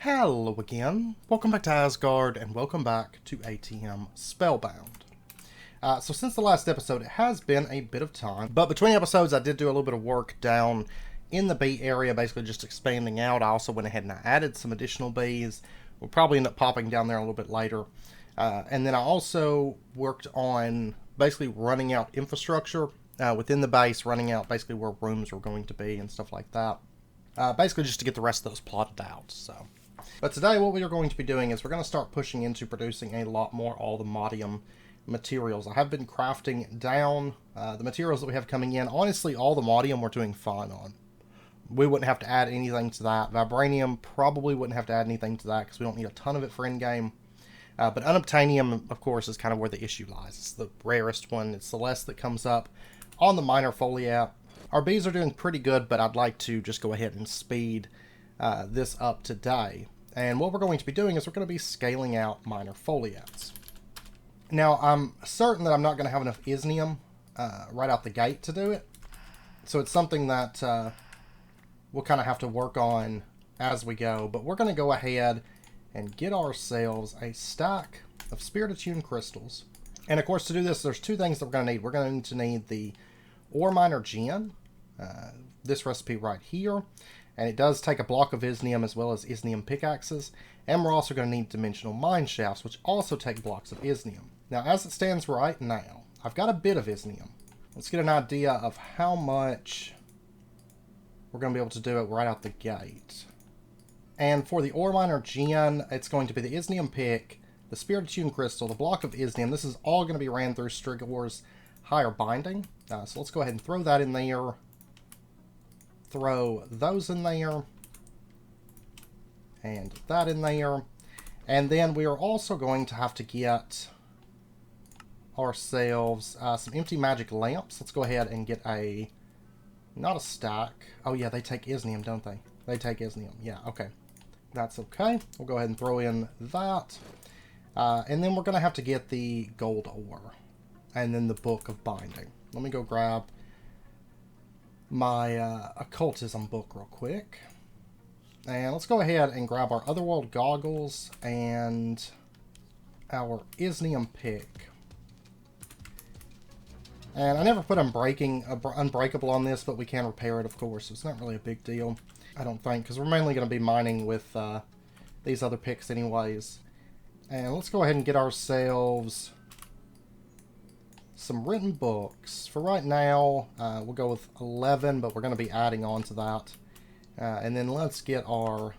Hello again, welcome back to Asgard, and welcome back to ATM Spellbound. So since the last episode, it has been a bit of time, but between episodes I did do a little bit of work down in the bee area, basically just expanding out. I also went ahead and I added some additional bees. We'll probably end up popping down there a little bit later. And then I also worked on basically running out infrastructure within the base, running out basically where rooms were going to be and stuff like that. Basically just to get the rest of those plotted out, so... But today what we are going to be doing is we're going to start pushing into producing a lot more allthemodium materials. I have been crafting down the materials that we have coming in. Honestly, allthemodium we're doing fine on. We wouldn't have to add anything to that. Vibranium probably wouldn't have to add anything to that because we don't need a ton of it for endgame. But unobtainium, of course, is kind of where the issue lies. It's the rarest one. It's the less that comes up on the minor foliat. Our bees are doing pretty good, but I'd like to just go ahead and speed this up today. And what we're going to be doing is we're going to be scaling out minor foliats. Now, I'm certain that I'm not going to have enough isnium right out the gate to do it. So it's something that we'll kind of have to work on as we go. But we're going to go ahead and get ourselves a stack of spirit-attuned crystals. And of course, to do this, there's two things that we're going to need. We're going to need the ore miner djinn, this recipe right here. And it does take a block of isnium as well as isnium pickaxes. And we're also going to need dimensional mine shafts, which also take blocks of isnium. Now, as it stands right now, I've got a bit of isnium. Let's get an idea of how much we're going to be able to do it right out the gate. And for the ore miner djinn, it's going to be the isnium pick, the spirit-attuned crystal, the block of isnium. This is all going to be ran through Strigor's higher binding. So let's go ahead and throw that in there. Throw those in there, and that in there, and then we are also going to have to get ourselves some empty magic lamps. Let's go ahead and get not a stack. Oh yeah, they take isnium, don't they? They take isnium. Yeah, okay. That's okay. We'll go ahead and throw in that. And then we're going to have to get the gold ore, and then the book of binding. Let me go grab my occultism book real quick. And let's go ahead and grab our otherworld goggles and our isnium pick. And I never put unbreakable on this, but we can repair it, of course. It's not really a big deal, I don't think, because we're mainly going to be mining with these other picks anyways. And let's go ahead and get ourselves some written books. For right now, we'll go with 11, but we're going to be adding on to that. And then let's get our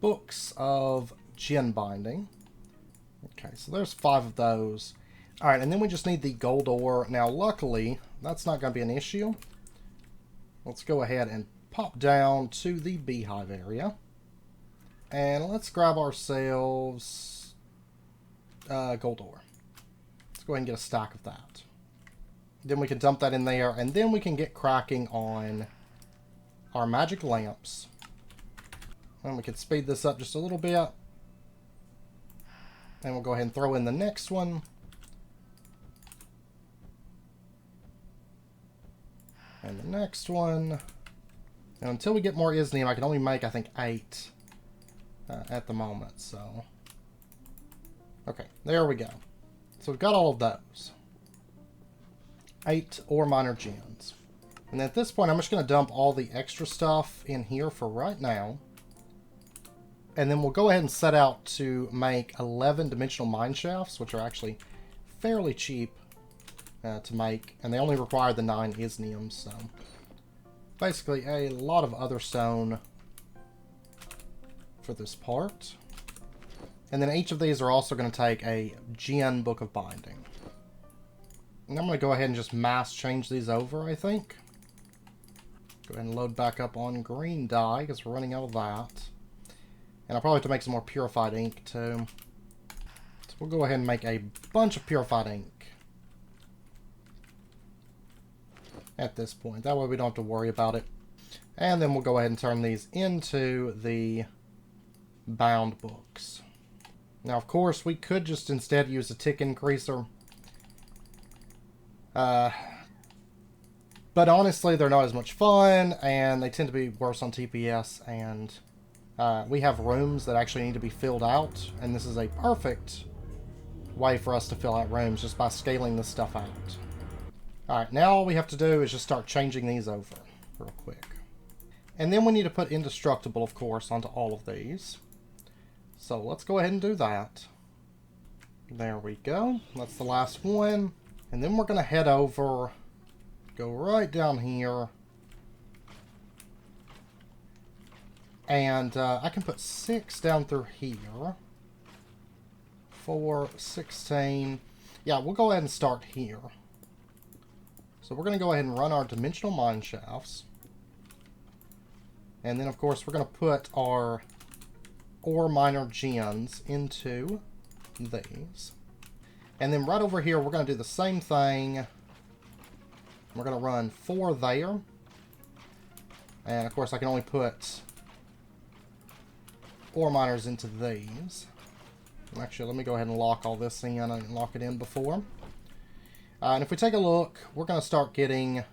books of djinn binding. Okay, so there's 5 of those. Alright, and then we just need the gold ore. Now, luckily, that's not going to be an issue. Let's go ahead and pop down to the beehive area. And let's grab ourselves gold ore. Go ahead and get a stack of that. Then we can dump that in there, and then we can get cracking on our magic lamps. And we can speed this up just a little bit. And we'll go ahead and throw in the next one. And the next one. And until we get more isnium, I can only make, I think, 8 at the moment. So, okay, there we go. So we've got all of those. 8 ore miner djinns. And at this point, I'm just going to dump all the extra stuff in here for right now. And then we'll go ahead and set out to make 11 dimensional mine shafts, which are actually fairly cheap to make. And they only require the 9 isnium, so... basically, a lot of other stone for this part. And then each of these are also going to take a djinn book of binding. And I'm going to go ahead and just mass change these over, I think. Go ahead and load back up on green dye, because we're running out of that. And I'll probably have to make some more purified ink, too. So we'll go ahead and make a bunch of purified ink. At this point. That way we don't have to worry about it. And then we'll go ahead and turn these into the bound books. Now, of course, we could just instead use a tick increaser. But honestly, they're not as much fun, and they tend to be worse on TPS, and we have rooms that actually need to be filled out, and this is a perfect way for us to fill out rooms just by scaling this stuff out. Alright, now all we have to do is just start changing these over real quick. And then we need to put indestructible, of course, onto all of these. So let's go ahead and do that. There we go. That's the last one. And then we're going to head over, go right down here. And I can put 6 down through here. 4, 16. Yeah, we'll go ahead and start here. So we're going to go ahead and run our dimensional mine shafts. And then, of course, we're going to put our ore miner gens into these. And then right over here, we're going to do the same thing. We're going to run 4 there. And, of course, I can only put ore miners into these. Actually, let me go ahead and lock all this in. I didn't lock it in before. And if we take a look, we're going to start getting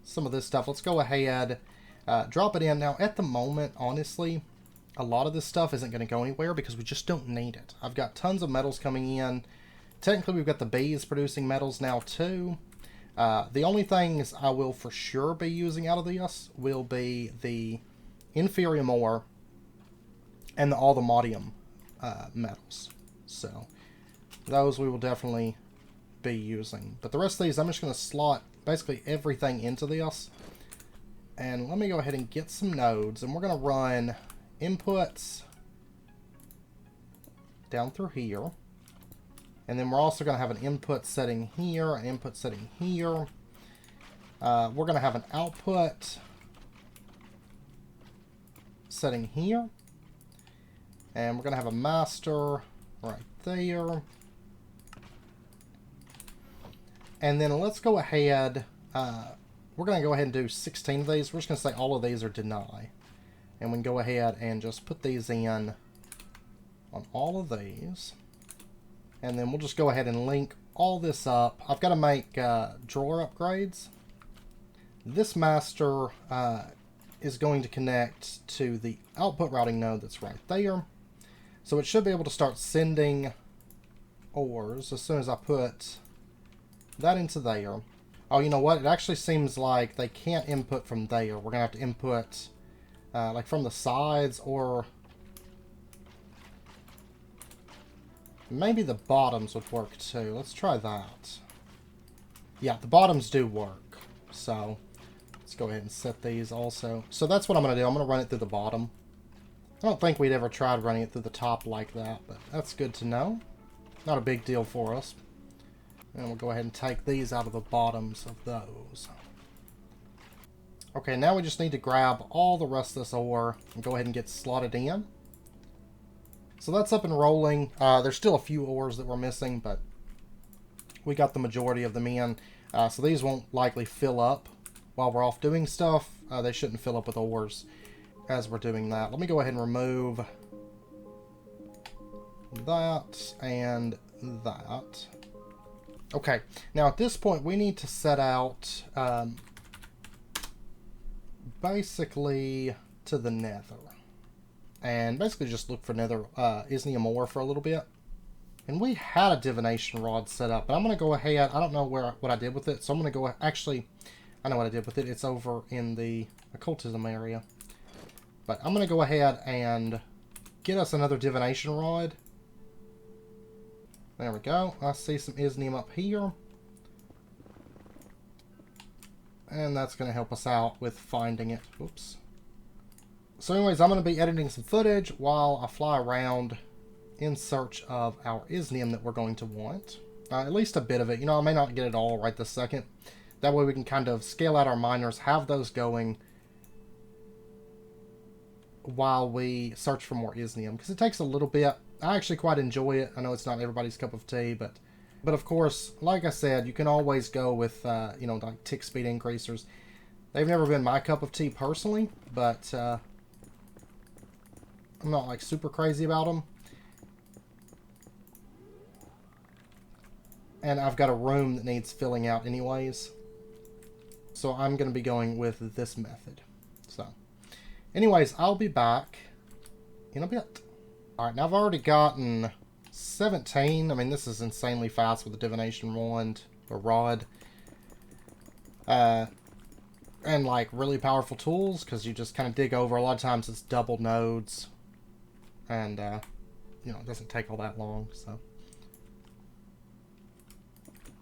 some of this stuff. Let's go ahead, drop it in. Now, at the moment, honestly, a lot of this stuff isn't going to go anywhere because we just don't need it. I've got tons of metals coming in. Technically, we've got the bees producing metals now, too. The only things I will for sure be using out of this will be the inferium ore and the allthemodium metals. So, those we will definitely be using. But the rest of these, I'm just going to slot basically everything into this. And let me go ahead and get some nodes. And we're going to run inputs down through here. And then we're also going to have an input setting here, an input setting here. We're going to have an output setting here. And we're going to have a master right there. And then let's go ahead, we're going to go ahead and do 16 of these. We're just going to say all of these are deny. And we can go ahead and just put these in on all of these. And then we'll just go ahead and link all this up. I've got to make drawer upgrades. This master is going to connect to the output routing node that's right there. So it should be able to start sending ores as soon as I put that into there. Oh, you know what? It actually seems like they can't input from there. We're going to have to input like from the sides, or maybe the bottoms would work too. Let's try that. Yeah, the bottoms do work. So let's go ahead and set these also. So that's what I'm going to do. I'm going to run it through the bottom. I don't think we'd ever tried running it through the top like that, but that's good to know. Not a big deal for us. And we'll go ahead and take these out of the bottoms of those. Okay, now we just need to grab all the rest of this ore and go ahead and get slotted in. So that's up and rolling. There's still a few ores that we're missing, but we got the majority of them in. So these won't likely fill up while we're off doing stuff. They shouldn't fill up with ores as we're doing that. Let me go ahead and remove that and that. Okay, now at this point we need to set out basically to the nether. And basically just look for nether isnium ore for a little bit. And we had a divination rod set up, but I'm going to go ahead. I don't know what I did with it, so I'm going to go... Actually, I know what I did with it. It's over in the occultism area. But I'm going to go ahead and get us another divination rod. There we go. I see some isnium up here. And that's going to help us out with finding it. Oops. So anyways, I'm going to be editing some footage while I fly around in search of our isnium that we're going to want. At least a bit of it. You know, I may not get it all right this second. That way we can kind of scale out our miners, have those going while we search for more isnium. Because it takes a little bit. I actually quite enjoy it. I know it's not everybody's cup of tea, but of course, like I said, you can always go with, you know, like tick speed increasers. They've never been my cup of tea personally, but I'm not like super crazy about them. And I've got a room that needs filling out anyways. So I'm going to be going with this method. So, anyways, I'll be back in a bit. Alright, now I've already gotten 17. I mean, this is insanely fast with the Divination Rod, or Rod. And, like, really powerful tools, because you just kind of dig over. A lot of times it's double nodes. And, you know, it doesn't take all that long, so.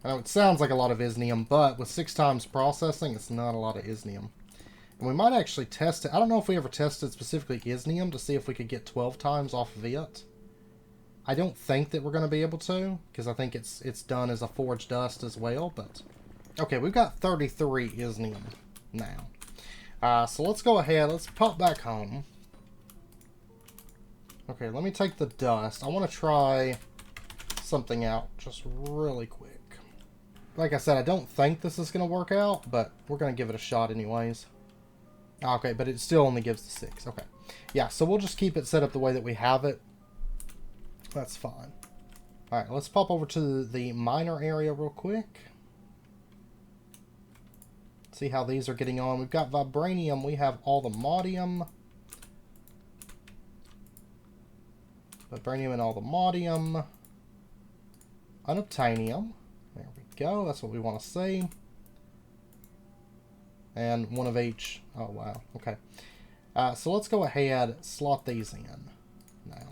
I know it sounds like a lot of isnium, but with 6 times processing, it's not a lot of isnium. And we might actually test it. I don't know if we ever tested specifically isnium to see if we could get 12 times off of it. I don't think that we're going to be able to, because I think it's done as a forged dust as well, but... Okay, we've got 33 isnium now. So let's go ahead, let's pop back home. Okay, let me take the dust. I want to try something out just really quick. Like I said, I don't think this is going to work out, but we're going to give it a shot anyways. Okay, but it still only gives the 6. Okay. Yeah, so we'll just keep it set up the way that we have it. That's fine. Alright, let's pop over to the miner area real quick. See how these are getting on. We've got vibranium. We have allthemodium. Vibranium and allthemodium. Unobtainium. There we go. That's what we want to see. And one of each. Oh, wow. Okay. So let's go ahead, slot these in now.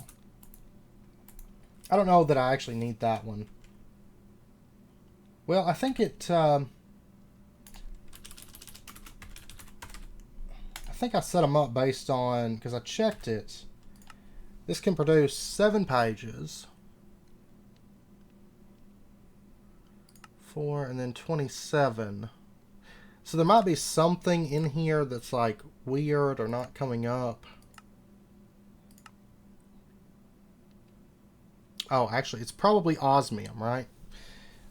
I don't know that I actually need that one. Well, I think it... I think I set them up based on... Because I checked it. This can produce 7 pages. 4 and then 27. So there might be something in here that's like weird or not coming up. Oh, actually, it's probably osmium, right?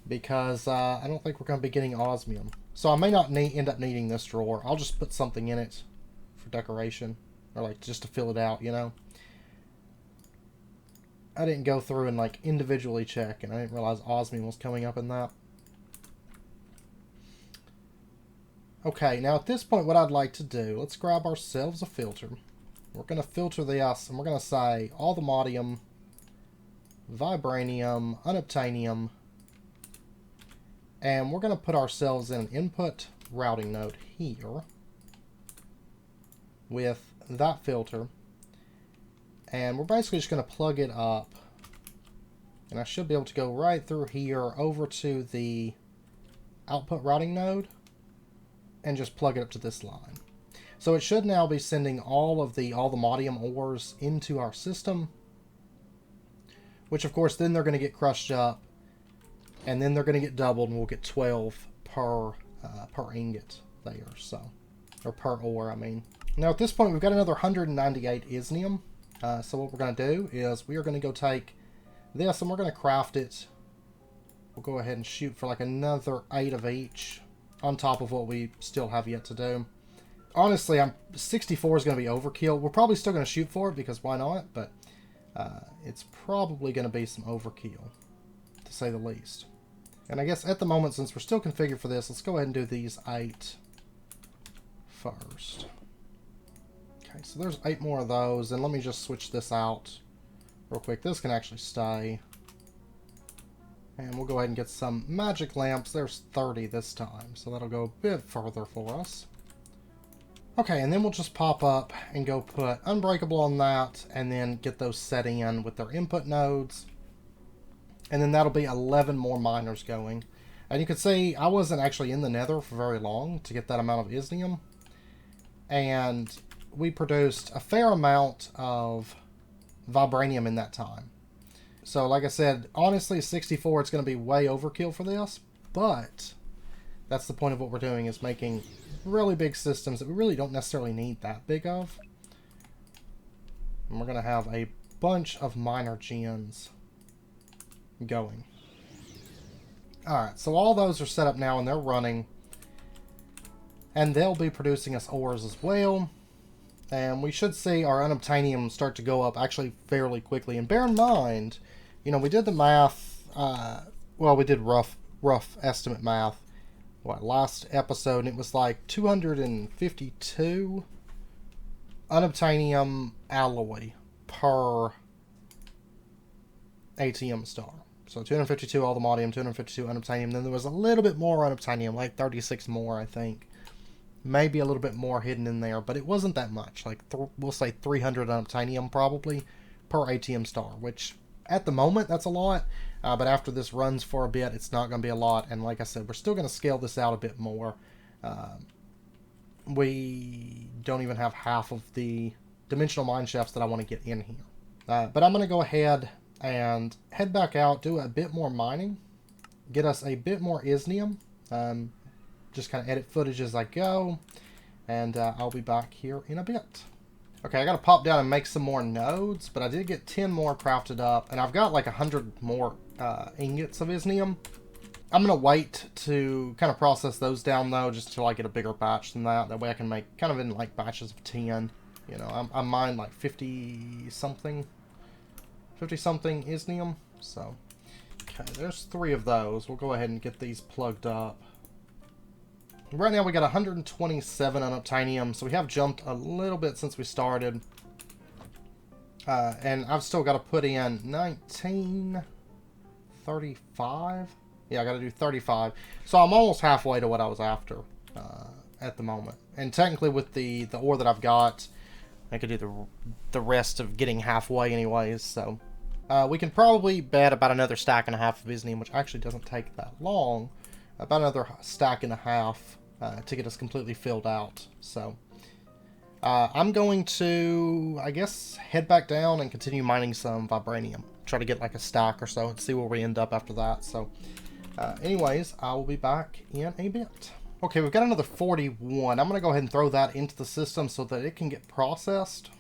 Because I don't think we're going to be getting osmium. So I may not end up needing this drawer. I'll just put something in it for decoration. Or like just to fill it out, you know? I didn't go through and like individually check, and I didn't realize osmium was coming up in that. Okay, now at this point what I'd like to do, let's grab ourselves a filter. We're going to filter this, and we're going to say allthemodium, vibranium, unobtainium, and we're going to put ourselves in an input routing node here with that filter, and we're basically just going to plug it up, and I should be able to go right through here over to the output routing node and just plug it up to this line. So it should now be sending all of the allthemodium ores into our system, which of course then they're going to get crushed up, and then they're going to get doubled, and we'll get 12 per ingot there, so, or per ore, I mean. Now at this point we've got another 198 isnium, so what we're going to do is we are going to go take this and we're going to craft it. We'll go ahead and shoot for like another 8 of each, on top of what we still have yet to do. Honestly, 64 is going to be overkill. We're probably still going to shoot for it, because why not? But it's probably going to be some overkill, to say the least. And I guess at the moment, since we're still configured for this, let's go ahead and do these 8 first. Okay, so there's 8 more of those, and let me just switch this out real quick. This can actually stay. And we'll go ahead and get some magic lamps. There's 30 this time, so that'll go a bit further for us. Okay, and then we'll just pop up and go put Unbreakable on that, and then get those set in with their input nodes. And then that'll be 11 more miners going. And you can see I wasn't actually in the nether for very long to get that amount of isnium. And we produced a fair amount of vibranium in that time. So, like I said, honestly, 64, it's going to be way overkill for this, but that's the point of what we're doing, is making really big systems that we really don't necessarily need that big of. And we're going to have a bunch of miner djinns going. Alright, so all those are set up now and they're running. And they'll be producing us ores as well. And we should see our unobtainium start to go up actually fairly quickly. And bear in mind, you know, we did the math, well, we did rough estimate math last episode, and it was like 252 unobtainium alloy per ATM star. So 252 allthemodium, 252 unobtainium. Then there was a little bit more unobtainium, like 36 more, I think. Maybe a little bit more hidden in there, but it wasn't that much. Like, we'll say 300 unobtainium probably per ATM star, which at the moment, that's a lot. But after this runs for a bit, it's not going to be a lot. And like I said, we're still going to scale this out a bit more. We don't even have half of the dimensional mine shafts that I want to get in here. But I'm going to go ahead and head back out, do a bit more mining, get us a bit more isnium, just kind of edit footage as I go, and I'll be back here in a bit. Okay, I got to pop down and make some more nodes, but I did get 10 more crafted up, and I've got like 100 more ingots of isnium. I'm going to wait to kind of process those down, though, just until I get a bigger batch than that. That way I can make kind of in like batches of 10. You know, I mined like 50-something isnium. So, okay, there's 3 of those. We'll go ahead and get these plugged up. Right now we got 127 unobtainium, so we have jumped a little bit since we started. And I've still got to put in 1935. Yeah, I got to do 35. So I'm almost halfway to what I was after at the moment. And technically with the ore that I've got, I could do the rest of getting halfway anyways. So we can probably bet about another stack and a half of isnium, which actually doesn't take that long. About another stack and a half to get us completely filled out. So I'm going to, I guess, head back down and continue mining some vibranium. Try to get like a stack or so and see where we end up after that. So anyways, I will be back in a bit. Okay, we've got another 41. I'm going to go ahead and throw that into the system so that it can get processed.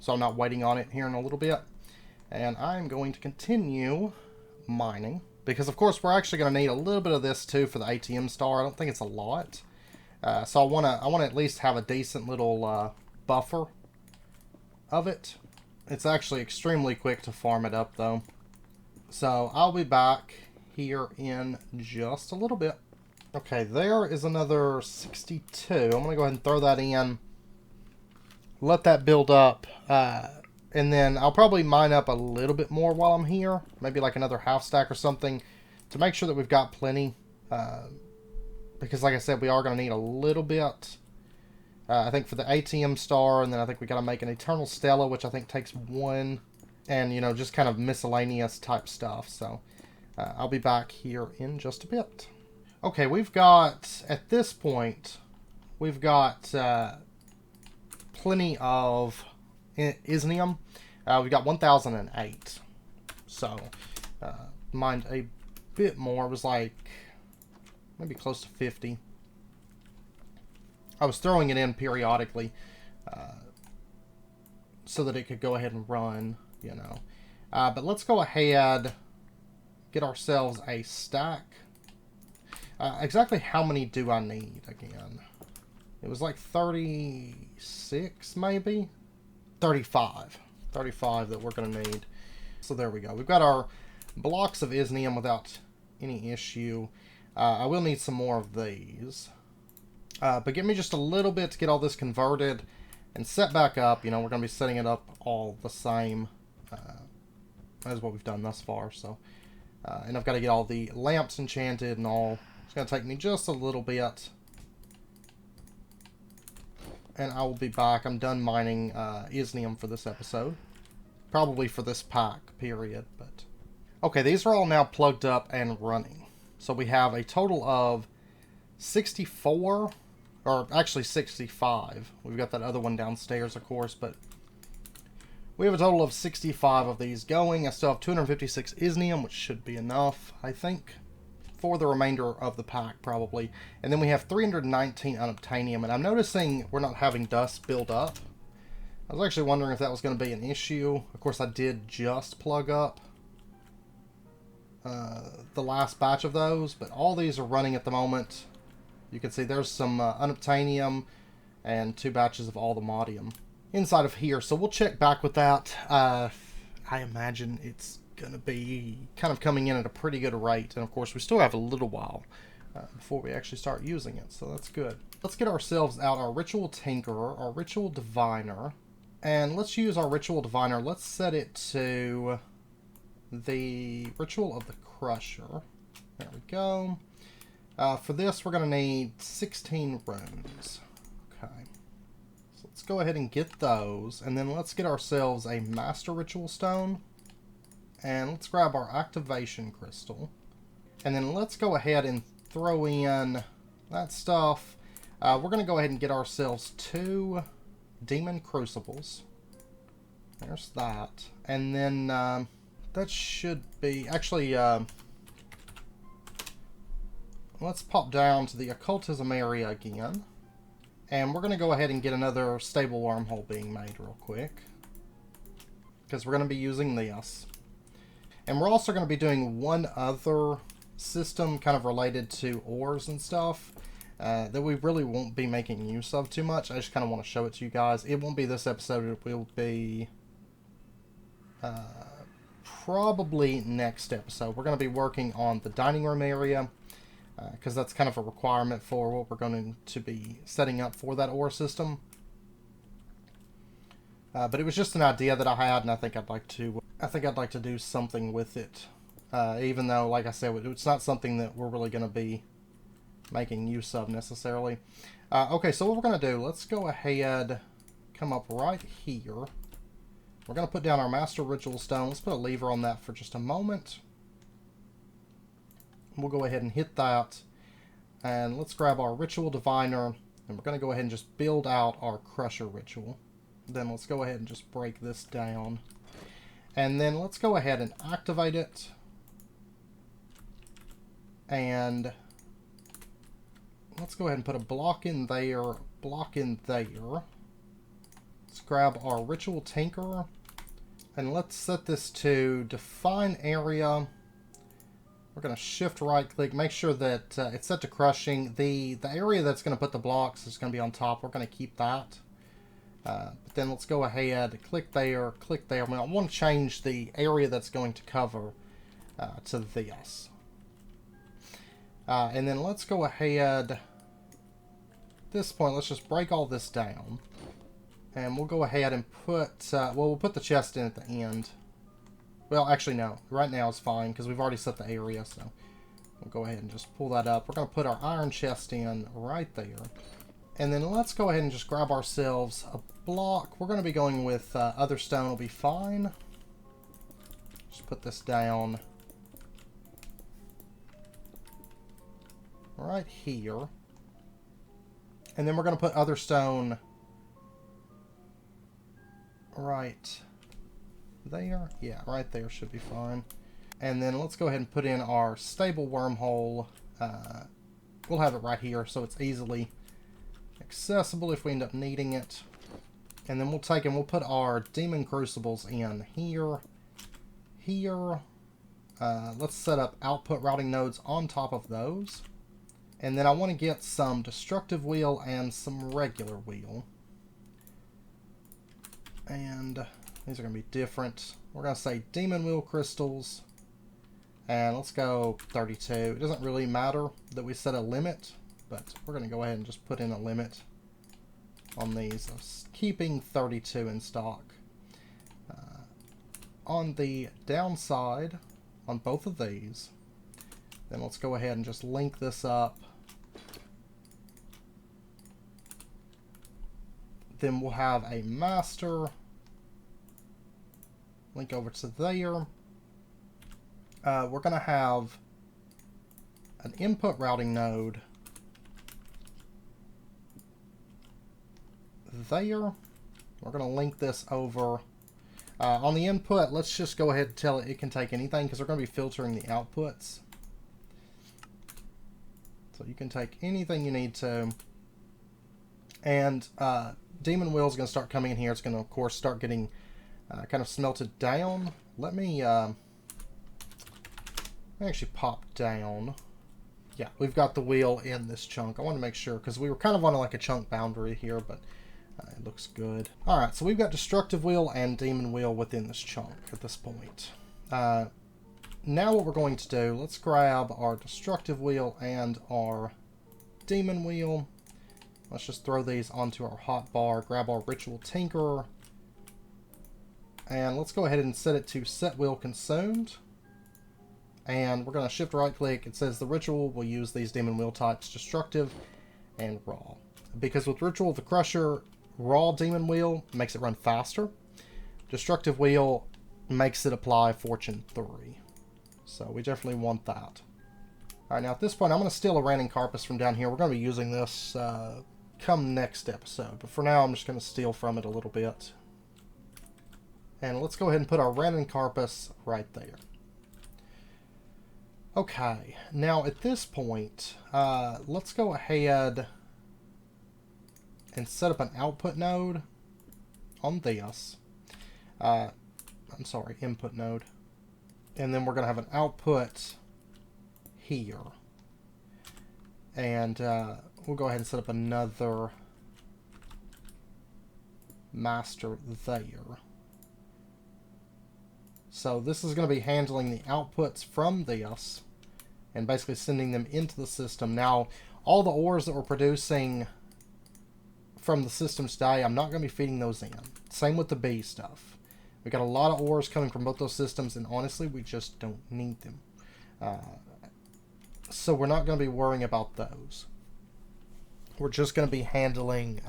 So I'm not waiting on it here in a little bit. And I'm going to continue mining. Because, of course, we're actually going to need a little bit of this, too, for the ATM star. I don't think it's a lot. So I want to at least have a decent little buffer of it. It's actually extremely quick to farm it up, though. So I'll be back here in just a little bit. Okay, there is another 62. I'm going to go ahead and throw that in. Let that build up. And then I'll probably mine up a little bit more while I'm here. Maybe like another half stack or something to make sure that we've got plenty. Because like I said, we are going to need a little bit. I think for the ATM star, and then I think we got to make an Eternal Stella, which I think takes 1. And, you know, just kind of miscellaneous type stuff. So I'll be back here in just a bit. Okay, we've got, at this point, we've got plenty of isnium. We got 1008. So mined a bit more. It was like maybe close to 50. I was throwing it in periodically so that it could go ahead and run, you know. But let's go ahead, get ourselves a stack. Exactly how many do I need again? It was like 36 maybe? 35 that we're going to need. So there we go. We've got our blocks of isnium without any issue. I will need some more of these. But give me just a little bit to get all this converted and set back up. You know, we're going to be setting it up all the same as what we've done thus far. So, and I've got to get all the lamps enchanted and all. It's going to take me just a little bit. And I will be back. I'm done mining isnium for this episode. Probably for this pack, period. But okay, these are all now plugged up and running. So we have a total of 64, or actually 65. We've got that other one downstairs, of course, but we have a total of 65 of these going. I still have 256 isnium, which should be enough, I think, for the remainder of the pack, probably. And then we have 319 unobtainium, and I'm noticing we're not having dust build up. I was actually wondering if that was going to be an issue. Of course, I did just plug up the last batch of those, but all these are running at the moment. You can see there's some unobtainium and 2 batches of allthemodium inside of here. So we'll check back with that. I imagine it's going to be kind of coming in at a pretty good rate. And of course, we still have a little while before we actually start using it, so that's good. Let's get ourselves out our Ritual Tinkerer, our Ritual Diviner, and let's use our Ritual Diviner. Let's set it to the Ritual of the Crusher. There we go. For this, we're going to need 16 runes. Okay. So let's go ahead and get those, and then let's get ourselves a Master Ritual Stone, and let's grab our Activation Crystal, and then let's go ahead and throw in that stuff. We're going to go ahead and get ourselves 2 Demon Crucibles. There's that. And then that should be... Actually, let's pop down to the Occultism area again. And we're going to go ahead and get another stable wormhole being made real quick, because we're going to be using this. And we're also going to be doing one other system kind of related to ores and stuff that we really won't be making use of too much. I just kind of want to show it to you guys. It won't be this episode. It will be probably next episode. We're going to be working on the dining room area because that's kind of a requirement for what we're going to be setting up for that ore system. But it was just an idea that I had, and I think I'd like to do something with it. Even though, like I said, it's not something that we're really going to be making use of necessarily. Okay, so what we're going to do, let's go ahead, come up right here. We're going to put down our Master Ritual Stone. Let's put a lever on that for just a moment. We'll go ahead and hit that. And let's grab our Ritual Diviner. And we're going to go ahead and just build out our Crusher Ritual. Then let's go ahead and just break this down. And then let's go ahead and activate it. And let's go ahead and put a block in there, block in there. Let's grab our Ritual Tinkerer, and let's set this to Define Area. We're going to shift right click, make sure that it's set to crushing. The area that's going to put the blocks is going to be on top. We're going to keep that. But then let's go ahead, click there, click there. I want to change the area that's going to cover to this. And then let's go ahead, at this point, let's just break all this down. And we'll go ahead and put, well, we'll put the chest in at the end. Well, actually, no. Right now is fine, because we've already set the area, so we'll go ahead and just pull that up. We're going to put our iron chest in right there. And then let's go ahead and just grab ourselves a block. We're going to be going with other stone will be fine. Just put this down right here. And then we're going to put other stone right there. Yeah, right there should be fine. And then let's go ahead and put in our stable wormhole. We'll have it right here so it's easily accessible if we end up needing it. And then we'll take and we'll put our demon crucibles in here. Let's set up output routing nodes on top of those. And then I want to get some destructive wheel and some regular wheel. And these are going to be different. We're going to say demon wheel crystals. And let's go 32. It doesn't really matter that we set a limit, but we're going to go ahead and just put in a limit on these. Keeping 32 in stock. On the downside, on both of these, then let's go ahead and just link this up. Then we'll have a master. Link over to there. We're going to have an input routing node there. We're going to link this over. On the input, let's just go ahead and tell it can take anything because we're going to be filtering the outputs. So you can take anything you need to. And demon wheel is going to start coming in here. It's going to, of course, start getting kind of smelted down. Let me actually pop down. Yeah, we've got the wheel in this chunk. I want to make sure because we were kind of on like a chunk boundary here, but it looks good. Alright, so we've got destructive wheel and demon wheel within this chunk at this point. now what we're going to do, let's grab our destructive wheel and our demon wheel. Let's just throw these onto our hotbar, grab our ritual tinker, and let's go ahead and set it to set wheel consumed. And we're going to shift right click. It says the ritual will use these demon wheel types, destructive and raw. Because with ritual of the crusher, raw demon wheel makes it run faster. Destructive wheel makes it apply fortune 3. So we definitely want that. Alright, now at this point I'm going to steal a Ranning Carpus from down here. We're going to be using this come next episode. But for now I'm just going to steal from it a little bit. And let's go ahead and put our Ranning Carpus right there. Okay, now at this point, let's go ahead and set up an output node on this. I'm sorry, input node. And then we're going to have an output here. And we'll go ahead and set up another master there. So this is going to be handling the outputs from this and basically sending them into the system. Now, all the ores that we're producing from the system today, I'm not going to be feeding those in. Same with the B stuff. We got a lot of ores coming from both those systems, and honestly, we just don't need them. So we're not going to be worrying about those. We're just going to be handling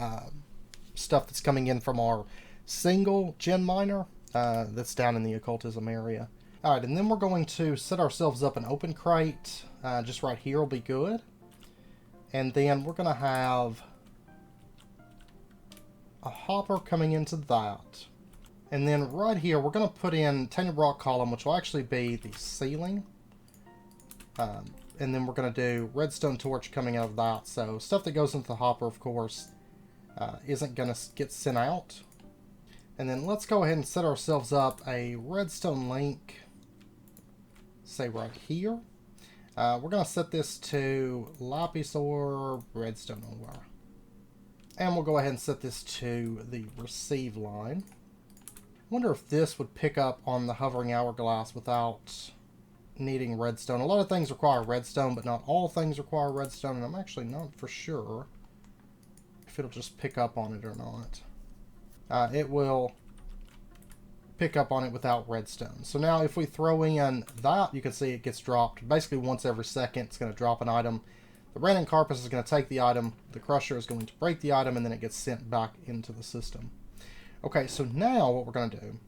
stuff that's coming in from our single djinn miner. That's down in the occultism area. Alright, and then we're going to set ourselves up an open crate. Just right here will be good. And then we're going to have a hopper coming into that. And then right here, we're going to put in tainted rock column, which will actually be the ceiling. And then we're going to do redstone torch coming out of that. So stuff that goes into the hopper, of course, isn't going to get sent out. And then let's go ahead and set ourselves up a redstone link, say right here. We're going to set this to lapis ore, redstone ore. And we'll go ahead and set this to the receive line. I wonder if this would pick up on the hovering hourglass without needing redstone. A lot of things require redstone, but not all things require redstone. And I'm actually not for sure if it'll just pick up on it or not. It will pick up on it without redstone. So now if we throw in that, you can see it gets dropped. Basically once every second, it's going to drop an item. The Ranning Carpus is going to take the item, the Crusher is going to break the item, and then it gets sent back into the system. Okay, so now what we're going to do,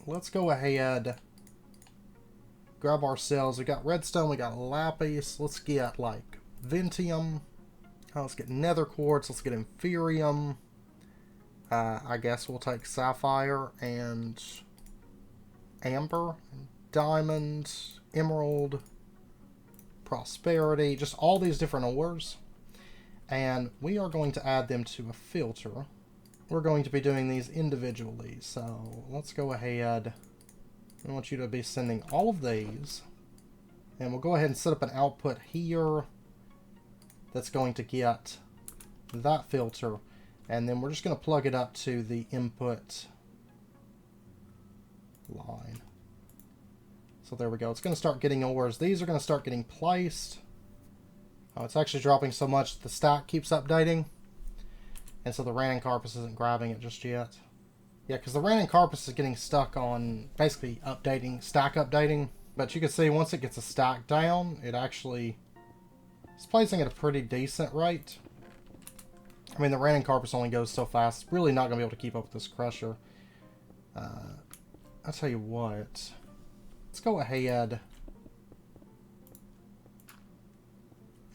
let's go ahead, grab ourselves, we got redstone, we got lapis, let's get like ventium, let's get nether quartz, let's get inferium. I guess we'll take sapphire and amber, diamond, emerald, prosperity, just all these different ores. And we are going to add them to a filter. We're going to be doing these individually. So let's go ahead. I want you to be sending all of these. And we'll go ahead and set up an output here that's going to get that filter. And then we're just going to plug it up to the input line. So there we go. It's going to start getting ores. These are going to start getting placed. Oh, it's actually dropping so much the stack keeps updating. And so the Ranning Carpus isn't grabbing it just yet. Yeah, because the Ranning Carpus is getting stuck on basically updating, stack updating. But you can see once it gets a stack down, it actually is placing at a pretty decent rate. I mean, the Ranning Carpus only goes so fast. It's really not going to be able to keep up with this Crusher. I'll tell you what. Let's go ahead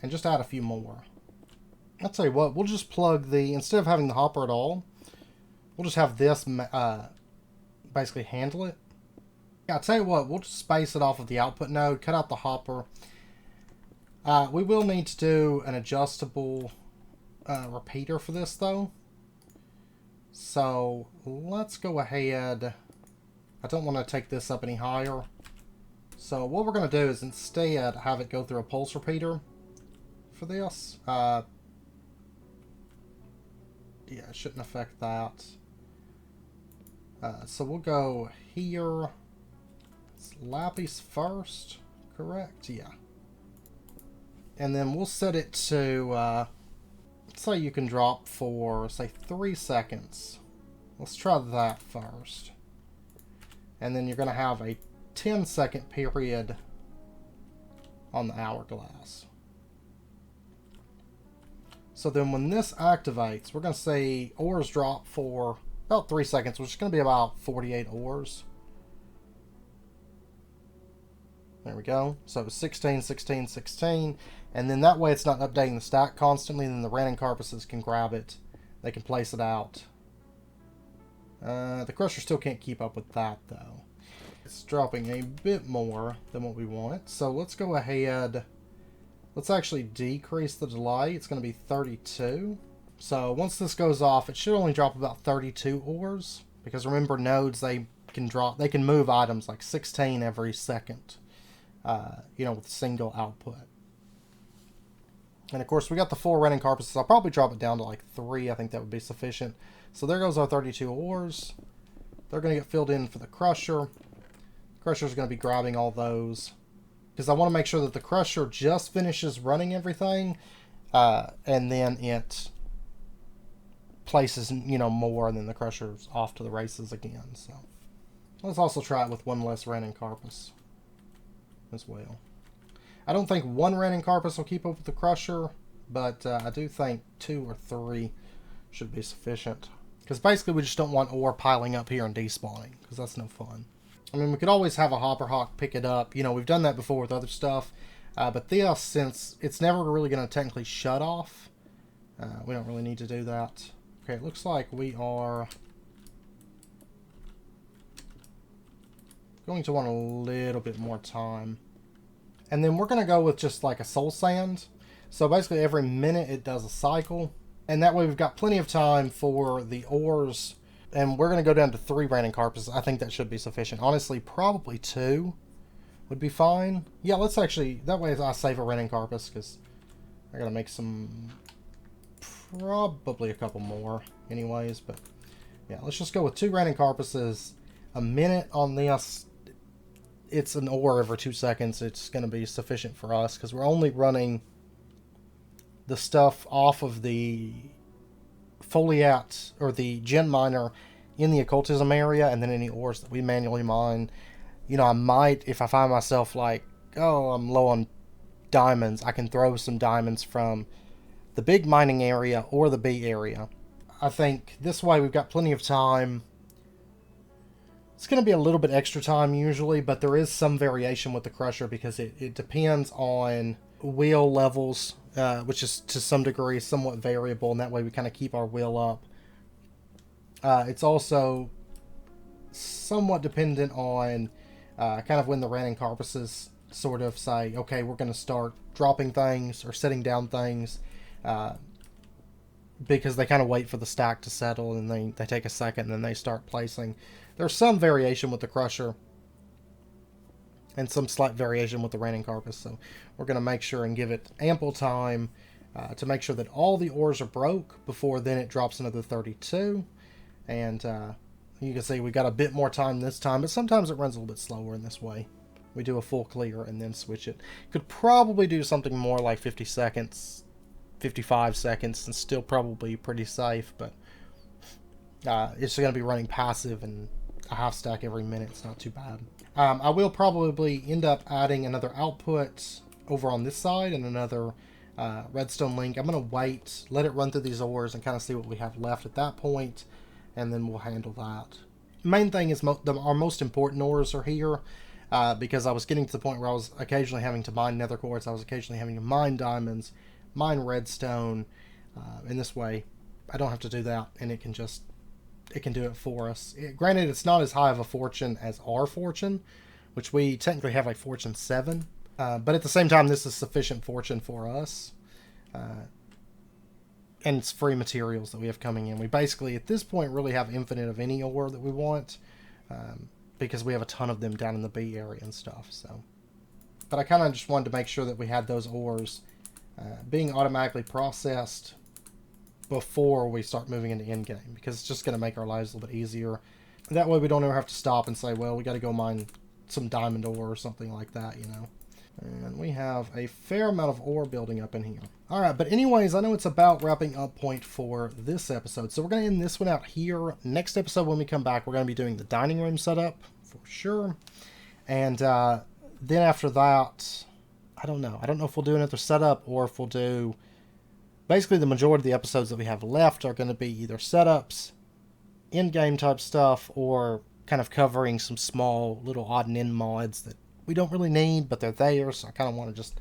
and just add a few more. I'll tell you what. We'll just plug the... Instead of having the hopper at all, we'll just have this basically handle it. Yeah, I'll tell you what. We'll just space it off of the output node. Cut out the hopper. We will need to do an adjustable... repeater for this though. So let's go ahead. I don't want to take this up any higher. So what we're going to do is instead have it go through a pulse repeater for this. Yeah, it shouldn't affect that. So we'll go here It's lapis first, correct? Yeah. And then we'll set it to, let's say you can drop for, say, 3 seconds. Let's try that first. And then you're going to have a 10-second period on the hourglass. So then when this activates, we're going to say ores drop for about 3 seconds, which is going to be about 48 ores. There we go. So 16, 16, 16. And then that way it's not updating the stack constantly. And then the Ranning Carpusses can grab it. They can place it out. The Crusher still can't keep up with that, though. It's dropping a bit more than what we want. So let's go ahead. Let's actually decrease the delay. It's going to be 32. So once this goes off, it should only drop about 32 ores. Because remember, nodes, they can move items like 16 every second. You know, with a single output. And of course, we got the 4 Ranning Carpusses. I'll probably drop it down to like 3. I think that would be sufficient. So there goes our 32 ores. They're going to get filled in for the Crusher. The Crusher's going to be grabbing all those. Because I want to make sure that the Crusher just finishes running everything. And then it places, you know, more. And then the Crusher's off to the races again. So let's also try it with 1 less Ranning Carpus as well. I don't think 1 Ranning Carpus will keep up with the Crusher, but I do think 2 or 3 should be sufficient. Because basically we just don't want ore piling up here and despawning, because that's no fun. I mean, we could always have a Hopper Hawk pick it up. You know, we've done that before with other stuff. But this, since it's never really going to technically shut off, we don't really need to do that. Okay, it looks like we are going to want a little bit more time. And then we're going to go with just like a soul sand. So basically every minute it does a cycle. And that way we've got plenty of time for the ores. And we're going to go down to 3 Ranning Carpusses. I think that should be sufficient. Honestly, probably 2 would be fine. Yeah, let's actually, that way I save a Ranning Carpus because I got to make some, probably a couple more anyways. But yeah, let's just go with 2 Ranning Carpusses. A minute on this. It's an ore every 2 seconds. It's going to be sufficient for us because we're only running the stuff off of the foliat or the djinn miner in the occultism area, and then any ores that we manually mine. You know, I might, if I find myself like, oh, I'm low on diamonds, I can throw some diamonds from the big mining area or the B area. I think this way we've got plenty of time. It's going to be a little bit extra time usually, but there is some variation with the Crusher because it depends on wheel levels, which is to some degree somewhat variable, and that way we kind of keep our wheel up. It's also somewhat dependent on kind of when the Ranning Carpusses sort of say, okay, we're going to start dropping things or setting down things, because they kind of wait for the stack to settle, and they take a second and then they start placing. There's some variation with the Crusher and some slight variation with the Ranning Carpus, so we're going to make sure and give it ample time to make sure that all the ores are broke before then it drops another 32. And you can see we got a bit more time this time, but sometimes it runs a little bit slower in this way. We do a full clear and then switch it. Could probably do something more like 50 seconds, 55 seconds, and still probably pretty safe, but it's going to be running passive and a half stack every minute. It's not too bad. I will probably end up adding another output over on this side and another redstone link. I'm going to wait, let it run through these ores and kind of see what we have left at that point, and then we'll handle that. Main thing is our most important ores are here, because I was getting to the point where I was occasionally having to mine nether quartz, I was occasionally having to mine diamonds, mine redstone. In this way, I don't have to do that, and it can do it for us. Granted, it's not as high of a fortune as our fortune, which we technically have like fortune 7. But at the same time, this is sufficient fortune for us. And it's free materials that we have coming in. We basically, at this point, really have infinite of any ore that we want. Because we have a ton of them down in the B area and stuff. So, but I kind of just wanted to make sure that we had those ores being automatically processed before we start moving into endgame, because it's just going to make our lives a little bit easier. That way we don't ever have to stop and say, well, we got to go mine some diamond ore or something like that, you know. And we have a fair amount of ore building up in here. Alright, but anyways, I know it's about wrapping up point for this episode. So we're going to end this one out here. Next episode, when we come back, we're going to be doing the dining room setup, for sure. And then after that, I don't know. I don't know if we'll do another setup or if we'll do... Basically, the majority of the episodes that we have left are going to be either setups, in-game type stuff, or kind of covering some small little odd and end mods that we don't really need, but they're there, so I kind of want to just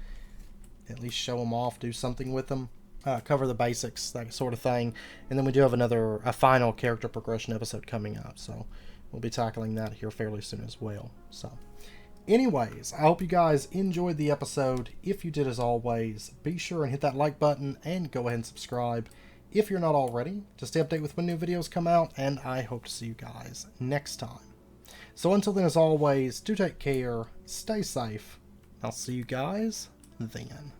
at least show them off, do something with them, cover the basics, that sort of thing. And then we do have a final character progression episode coming up, so we'll be tackling that here fairly soon as well. So, anyways, I hope you guys enjoyed the episode. If you did, as always, be sure and hit that like button and go ahead and subscribe if you're not already, to stay updated with when new videos come out, and I hope to see you guys next time. So until then, as always, do take care, stay safe. I'll see you guys then.